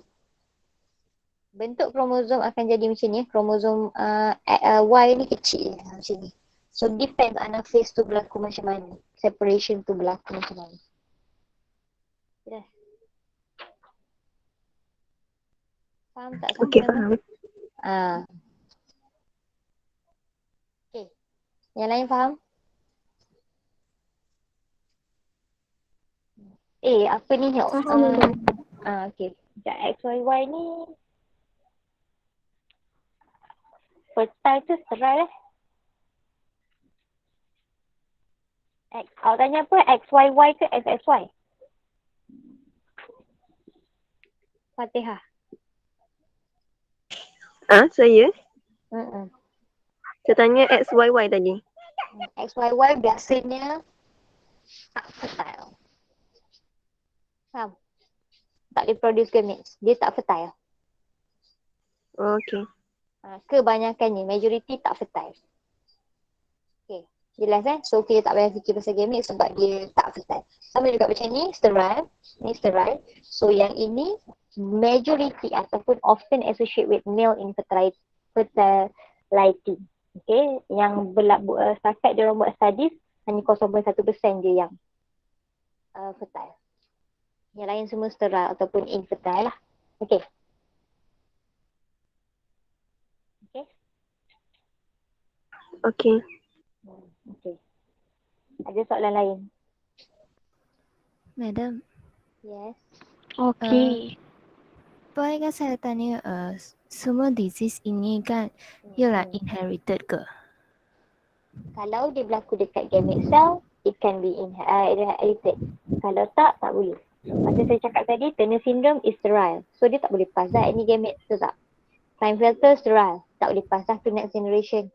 [SPEAKER 1] Bentuk kromosom akan jadi macam ni. Kromosom Y ni kecil macam ni. So depends anak phase tu berlaku macam mana. Separation tu berlaku macam mana. Dah. Faham tak?
[SPEAKER 4] Okey, faham.
[SPEAKER 1] Okay. Yang lain faham? Apa ni? Okay. Sekejap XYY ni fertile tu serai lah. Awak tanya apa? XYY ke XXY? Fatihah.
[SPEAKER 4] Saya? Saya tanya XYY tadi.
[SPEAKER 1] XYY biasanya tak fertile. Faham? Tak boleh produce gametes. Dia tak fertile.
[SPEAKER 4] Okay.
[SPEAKER 1] Kebanyakannya, majority tak fertile. Okay. Jelas So kita tak payah fikir pasal gametes sebab dia tak fertile. Sama juga macam ni, sterile. Ni sterile. So yang ini majority ataupun often associate with male infertility. Okay. Yang setakat dia orang buat studies hanya 0.1% je yang fertile. Yang lain semua sterile ataupun infertile lah. Okay. Okay.
[SPEAKER 4] Okay.
[SPEAKER 1] Okay. Ada soalan lain?
[SPEAKER 2] Madam,
[SPEAKER 1] Yes.
[SPEAKER 2] bolehkah saya tanya semua disease ini kan ialah inherited ke?
[SPEAKER 1] Kalau dia berlaku dekat gamete cell, it can be inherited. Kalau tak boleh. Macam saya cakap tadi, Turner syndrome is sterile. So dia tak boleh pass dah any gamete, betul tak? Klinefelter sterile, tak boleh pass dah to next generation.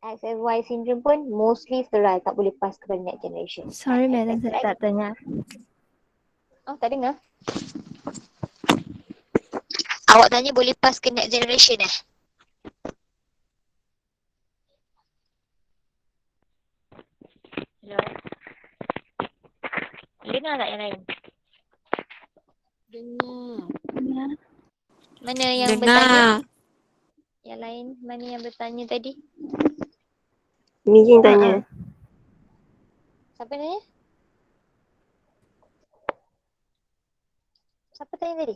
[SPEAKER 1] XFY syndrome pun mostly sterile, tak boleh pass kepada next generation.
[SPEAKER 2] Sorry madam, saya tak dengar.
[SPEAKER 1] Oh, tak dengar? Awak tanya boleh pass ke next generation Hello? Dengar tak yang lain?
[SPEAKER 5] Dengar.
[SPEAKER 1] Mana yang bertanya? Yang lain, mana yang bertanya tadi?
[SPEAKER 4] Mijin tanya.
[SPEAKER 1] Siapa tanya? Siapa tanya tadi?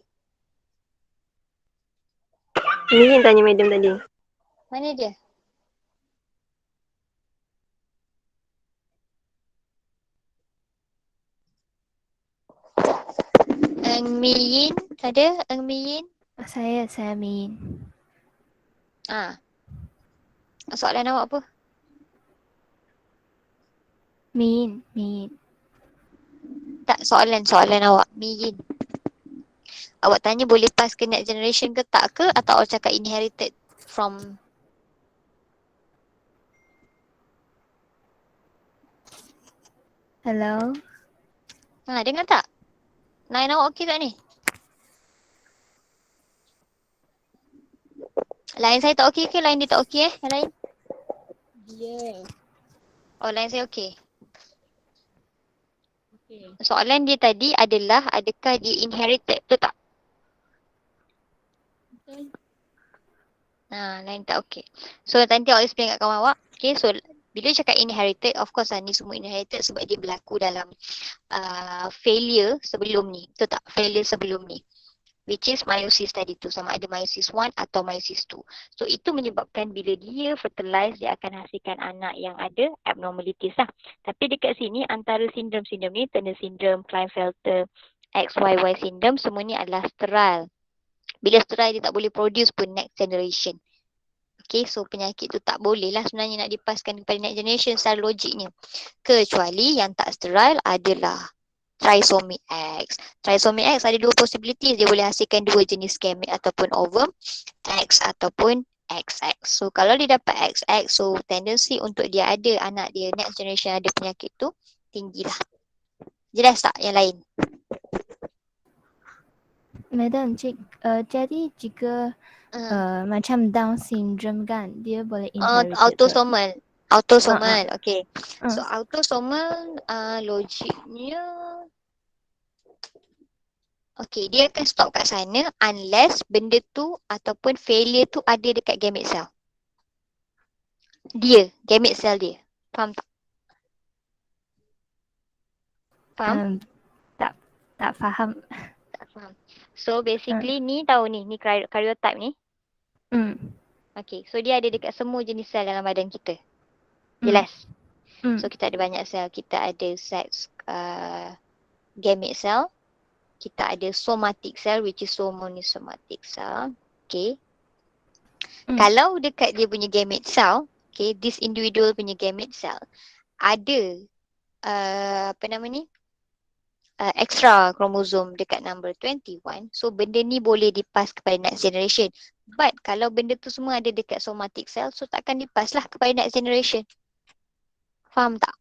[SPEAKER 4] Mijin tanya madam tadi.
[SPEAKER 1] Mana dia? Eng Miyin, ada? Eng Miyin?
[SPEAKER 2] Saya Min.
[SPEAKER 1] Soalan awak apa?
[SPEAKER 2] Min.
[SPEAKER 1] Tak, soalan awak. Miyin. Awak tanya boleh pass ke next generation ke tak ke? Atau awak cakap inherited from...
[SPEAKER 2] Hello?
[SPEAKER 1] Dengar tak? Line awak okey tak ni? Line saya tak okey ke? Line dia tak okey Yang lain? Oh, line saya okey. Soalan dia tadi adalah adakah dia inherited, betul tak? Line tak okey. So nanti awak explain kat kawan awak. Okay, so bila cakap inherited, of course ni semua inherited sebab dia berlaku dalam failure sebelum ni. Betul tak? Failure sebelum ni. Which is meiosis tadi tu, sama ada meiosis 1 atau meiosis 2. So itu menyebabkan bila dia fertilize, dia akan hasilkan anak yang ada abnormalities lah. Tapi dekat sini antara sindrom-sindrom ni, Turner syndrome, Klinefelter, XYY syndrome, semua ni adalah sterile. Bila sterile dia tak boleh produce pun next generation. Okay, so penyakit tu tak boleh lah sebenarnya nak dipaskan kepada next generation secara logiknya. Kecuali yang tak sterile adalah trisomy X. Trisomy X ada dua possibilities. Dia boleh hasilkan dua jenis gamete ataupun ovum, X ataupun XX. So kalau dia dapat XX, so tendency untuk dia ada anak dia next generation ada penyakit tu tinggilah. Jelas tak yang lain?
[SPEAKER 2] Madam, jadi jika macam Down syndrome kan, dia boleh inherited.
[SPEAKER 1] Autosomal. Okay. So autosomal logiknya okay, dia akan stop kat sana unless benda tu ataupun failure tu ada dekat gamete cell. Gamete cell dia. Faham tak? Faham?
[SPEAKER 2] Tak faham.
[SPEAKER 1] Tak faham. So basically ni tahu ni karyotype ni. Okay, so dia ada dekat semua jenis sel dalam badan kita. Jelas? So kita ada banyak sel. Kita ada sex gamete cell. Kita ada somatic cell which is monosomatic cell. Okay. Kalau dekat dia punya gamete cell, okay, this individual punya gamete cell ada extra kromosom dekat number 21. So benda ni boleh dipass kepada next generation. But kalau benda tu semua ada dekat somatic cell, so takkan dipas lah kepada next generation. Faham tak?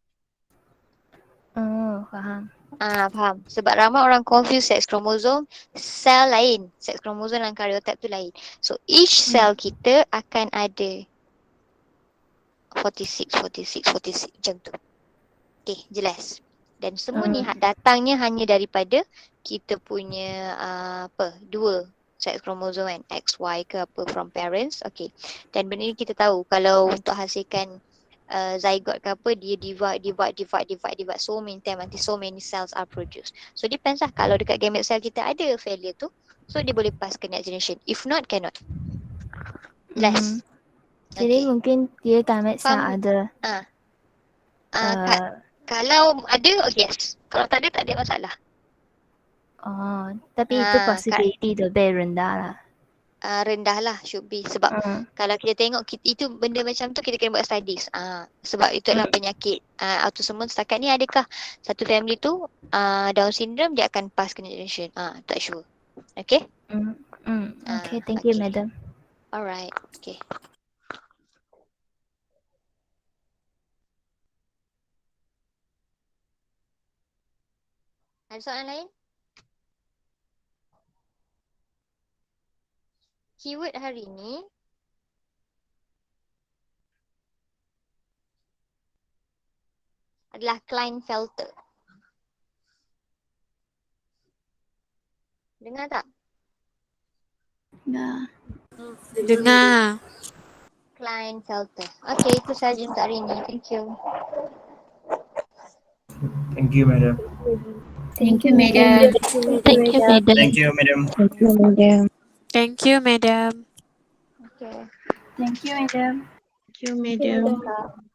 [SPEAKER 2] Oh, faham.
[SPEAKER 1] Faham. Sebab ramai orang confuse sex chromosome, sel lain. Sex chromosome dan karyotype tu lain. So each cell kita akan ada 46 macam tu. Okay, jelas. Dan semua ni datangnya hanya daripada kita punya dua sex chromosome kan, XY ke apa from parents. Okay. Dan benda ni kita tahu kalau untuk hasilkan zygote ke apa, dia divide so many time until so many cells are produced. So depends lah, kalau dekat gamete cell kita ada failure tu, so dia boleh pass ke next generation. If not, cannot. Less.
[SPEAKER 2] Jadi mungkin dia gamete cell
[SPEAKER 1] Faham?
[SPEAKER 2] ada.
[SPEAKER 1] Kalau ada, yes. Kalau tak ada, tak ada masalah.
[SPEAKER 2] Oh, tapi itu possibility lebih rendah lah.
[SPEAKER 1] Rendah lah, should be. Sebab kalau kita tengok itu benda macam tu, kita kena buat studies. Sebab itu adalah penyakit autosomal. Setakat ni adakah satu family tu Down syndrome dia akan pass ke generation? Tak sure. Okay?
[SPEAKER 2] Okay, thank you, madam.
[SPEAKER 1] Alright, okay. Ada soalan lain? Keyword hari ni adalah Klinefelter. Dengar tak?
[SPEAKER 7] Dengar.
[SPEAKER 1] Klinefelter. Okay, itu sahaja untuk hari ni. Thank you.
[SPEAKER 8] Thank you, madam.
[SPEAKER 7] Thank you, madam.
[SPEAKER 5] Thank you, madam.
[SPEAKER 8] Thank you, madam.
[SPEAKER 7] Thank you, madam.
[SPEAKER 1] Okay.
[SPEAKER 5] Thank you, madam.
[SPEAKER 7] Thank you, madam.
[SPEAKER 1] Kak.